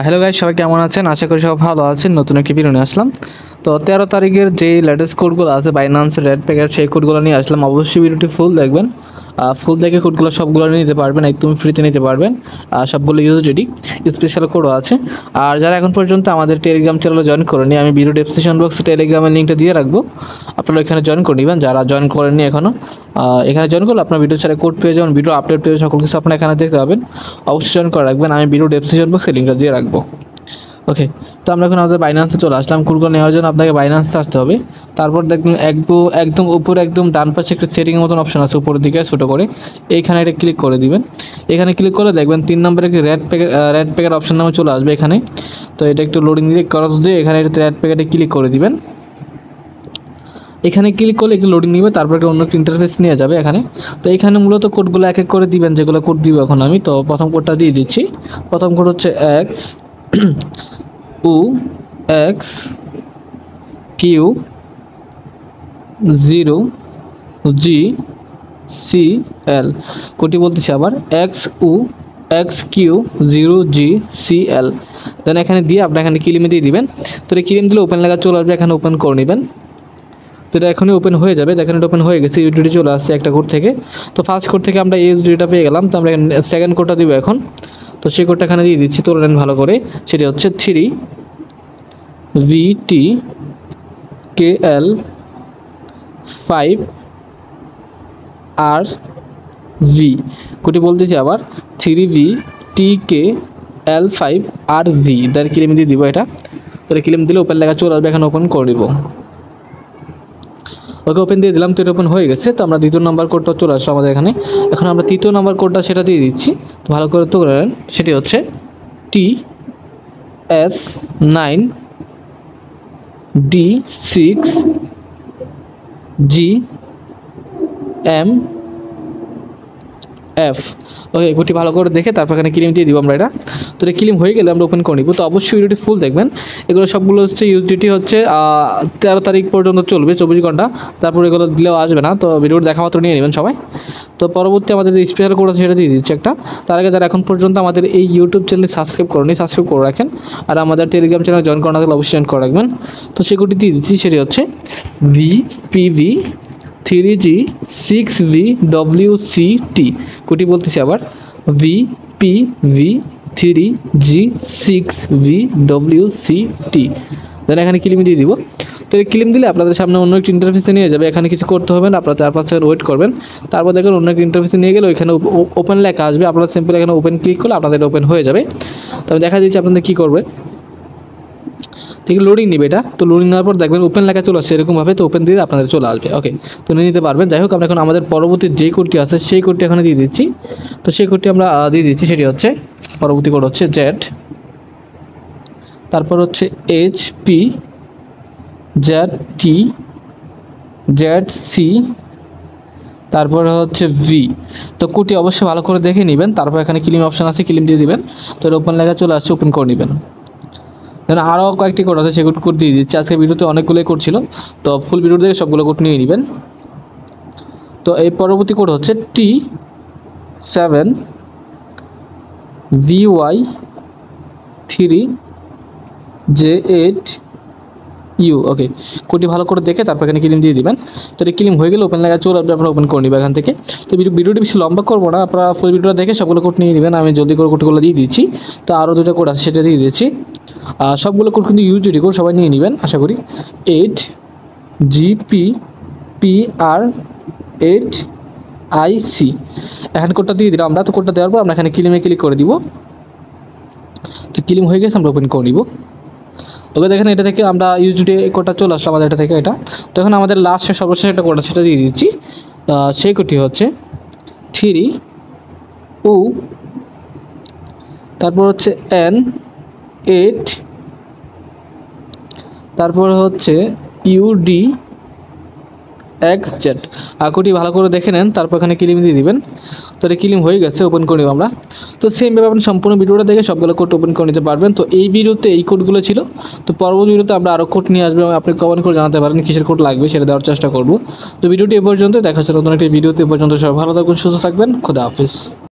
Hello guys, সবাই কেমন আছেন? আশা করি সবাই ভালো আছেন। নতুন একটি ভিডিও নিয়ে আসলাম। তো 13 তারিখের যে লেটেস্ট কোডগুলো আছে বাইন্যান্স রেড প্যাকেট, সেই কোডগুলো নিয়ে আসলাম। অবশ্যই ভিডিওটি ফুল দেখবেন। ফুল দেখে কোডগুলো সবগুলো নিতে পারবেন, একদম ফ্রিতে নিতে পারবেন। সবগুলো ইউএসডিটি স্পেশাল কোডও আছে। আর যারা এখন পর্যন্ত আমাদের টেলিগ্রাম চ্যানেলে জয়েন করেনি, আমি ভিডিও ডেসক্রিপশন বক্সে টেলিগ্রামের লিঙ্কটা দিয়ে রাখবো, আপনারা এখানে জয়েন করে নেবেন। যারা জয়েন করেননি এখনও, এখানে জয়েন করলে আপনার ভিডিও ছাড়া কোড পেয়ে যাবেন, ভিডিও আপলোড পেয়ে সকল কিছু আপনারা এখানে দেখতে পাবেন। অবশ্যই জয়েন করে রাখবেন, আমি ভিডিও ডেসক্রিপশন বক্সে লিঙ্কটা দিয়ে রাখবো। ওকে, তো আমরা এখন আমাদের বাইন্যান্সে চলে আসলাম। কোডগুলো নেওয়ার জন্য আপনাকে বাইন্যান্সে আসতে হবে। তারপর দেখবেন একদম উপরে একদম ডান পাশে একটা সেটিংয়ের মতন অপশন আছে উপরের দিকে ছোটো করে, এইখানে এটা ক্লিক করে দিবেন। এখানে ক্লিক করে দেখবেন 3 নম্বরে একটি রেড প্যাকেট অপশন নামে চলে আসবে এখানে। তো এটা একটু লোডিং দিয়ে খরচ দিয়ে এখানে এটা রেড প্যাকেটে ক্লিক করে দিবেন। এখানে ক্লিক করলে একটু লোডিং নিবে, তারপর একটা অন্য একটা ইন্টারফেস নিয়ে যাবে এখানে। তো এখানে মূলত কোডগুলো এক এক করে দিবেন, যেগুলো কোড দিব এখন আমি। তো প্রথম কোডটা দিয়ে দিচ্ছি। প্রথম কোড হচ্ছে X U X Q 0 G C L. কোডটি বলতেছি আবার, X U X Q 0 G C L. Then এখানে দিয়ে আপনি এখানে ক্লিমে দিয়ে দিবেন। তো এটা ক্লিম দিলে ওপেন লেখা চলে আসবে, এখানে ওপেন করে নেবেন। তো এটা এখনই ওপেন হয়ে যাবে। দেখেন এটা ওপেন হয়ে গেছে, ইউডিটি চলে আসছে একটা কোড থেকে। তো ফার্স্ট কোড থেকে আমরা ইউএসডিটা পেয়ে গেলাম। তো আমরা সেকেন্ড কোডটা দিব এখন। তো সেই কোডটা এখানে দিয়ে দিচ্ছি, তুলে নেন ভালো করে। সেটি হচ্ছে 3 VT KL 5 RV। কোডটি বলতেছি আবার, 3V TKL 5 RV। দেন ক্লেম দিয়ে দিব এটা। তো ক্লেম দিলে ওপেন লেখা চলে আসবে, এখানে ওপেন করে দিব। ওকে, ওপেন দিয়ে দিলাম। তো এটা ওপেন হয়ে গেছে। তো আমরা দ্বিতীয় নাম্বার কোডটা চলে আসলো আমাদের এখানে। এখন আমরা তৃতীয় নাম্বার কোডটা সেটা দিয়ে দিচ্ছি, ভালো করে তো করেন। সেটি হচ্ছে TS9 D6 GMF। ওকে, কোডটি ভালো করে দেখে তারপর এখানে ক্লিম দিয়ে দিব আমরা এটা। তো এটা ক্লিম হয়ে গেলে আমরা ওপেন করে নিব। তো অবশ্যই ভিডিওটি ফুল দেখবেন। এগুলো সবগুলো হচ্ছে ইউএসডিটি হচ্ছে 13 তারিখ পর্যন্ত চলবে, 24 ঘন্টা। তারপর এগুলো দিলেও আসবে না। তো ভিডিওটি দেখা মাত্র নিয়ে নেবেন সবাই। তো পরবর্তী আমাদের যে স্পেশাল কোড আছে সেটা দিয়ে দিচ্ছি একটা। তার আগে যারা এখন পর্যন্ত আমাদের এই ইউটিউব চ্যানেলে সাবস্ক্রাইব করেনি, সাবস্ক্রাইব করে রাখেন। আর আমাদের টেলিগ্রাম চ্যানেল জয়েন করা থাকলে অবশ্যই জয়েন করে রাখবেন। তো সেই কোডটি দিয়ে দিচ্ছি, সেটি হচ্ছে VPV 3G 6VWCT। কোডটি বলতেছি আবার, VPV 3G 6VWCT। দেন এখানে ক্লিম দিয়ে দিব। তো এই ক্লিম দিলে আপনাদের সামনে অন্য একটি ইন্টারফেসে নিয়ে যাবে। এখানে কিছু করতে হবে না, আপনারা 4-5 সেকেন্ড ওয়েট করবেন। তারপর দেখবেন অন্য একটি ইন্টারফেসে নিয়ে গেলে ওইখানে ওপেন লেখা আসবে। আপনারা সিম্পল এখানে ওপেন ক্লিক করলে আপনাদের ওপেন হয়ে যাবে। তো আমি দেখা দিচ্ছি আপনাদের কী করবে। ঠিক লোডিং নেবে এটা। তো লোডিং নেওয়ার পর দেখবেন ওপেন লেখা চলে আসছে এরকমভাবে। তো ওপেন দিয়ে আপনাদের চলে আসবে। ওকে, তো নিয়ে নিতে পারবেন। যাই হোক, আমরা এখন আমাদের পরবর্তী যে কোডটি আছে সেই কোডটি এখানে দিয়ে দিচ্ছি। তো সেই কোডটি আমরা দিয়ে দিচ্ছি, সেটি হচ্ছে পরবর্তী কোড হচ্ছে Z, তারপর হচ্ছে HP ZT ZC, তারপরে হচ্ছে V। তো কোডটি অবশ্যই ভালো করে দেখে নেবেন। তারপর এখানে ক্লিম অপশান আছে, ক্লিম দিয়ে দিবেন। তো এটা ওপেন লেখা চলে আসছে, ওপেন করে নেবেন। দেন আরও কয়েকটি কোড আছে, সেগুলো কোড দিয়ে দিচ্ছি। আজকে ভিডিওতে অনেকগুলোই কোড ছিল, তো ফুল ভিডিও দেখে সবগুলো কোড নিয়ে নেবেন। তো এই পরবর্তী কোড হচ্ছে T7 VY 3 J8 U। ওকে, কোডটি ভালো করে দেখে তারপর এখানে ক্লিম দিয়ে দিবেন। তো এটা ক্লিম হয়ে গেলে ওপেন লেখা চলে আসবে, আপনারা ওপেন করে নেবেন এখান থেকে। তো ভিডিওটি বেশি লম্বা করবো না, আপনারা ফুল ভিডিওটা দেখে সবগুলো কোড নিয়ে নেবেন। আমি জলদি করে কোডগুলো দিয়ে দিচ্ছি। তো আরও দুটো কোড আছে, সেটা দিয়ে দিচ্ছি। সবগুলো কোড কিন্তু ইউএসডিটি কোড, সবাই নিয়ে নেবেন আশা করি। 8GPPR8IC। এখানে কোডটা দিয়ে দিলাম আমরা। তো কোডটা দেওয়ার পর আমরা এখানে ক্লিমে ক্লিক করে দিব। তো ক্লিম হয়ে গেছে, আমরা ওপেন করে নিব। ওকে, দেখেন এটা থেকে আমরা ইউএসডিটি কোডটা চলে আসলো আমাদের এটা থেকে এটা। তো এখন আমাদের লাস্টে সর্বশেষ একটা কোড আছে, সেটা দিয়ে দিচ্ছি। সেই কোডটি হচ্ছে 3U, তারপর হচ্ছে N8, তারপর হচ্ছে UDXZ। কোডটি ভালো করে দেখে নেন, তারপর এখানে ক্লিম দিয়ে দিবেন। তো এটা ক্লিম হয়ে গেছে, ওপেন করে নেব আমরা। তো সেমভাবে আপনি সম্পূর্ণ ভিডিওটা দেখে সবগুলো কোড ওপেন করে নিতে পারবেন। তো এই ভিডিওতে এই কোডগুলো ছিল। তো পরবর্তী ভিডিওতে আমরা আরও কোড নিয়ে আসবো, আপনি কমেন্ট করে জানাতে পারেন কিসের কোড লাগবে, সেটা দেওয়ার চেষ্টা করব। তো ভিডিওটি এ পর্যন্ত, দেখা হচ্ছে নতুন একটি ভিডিওতে। এ পর্যন্ত সবাই ভালো থাকবেন, সুস্থ থাকবেন। খোদা হাফিজ।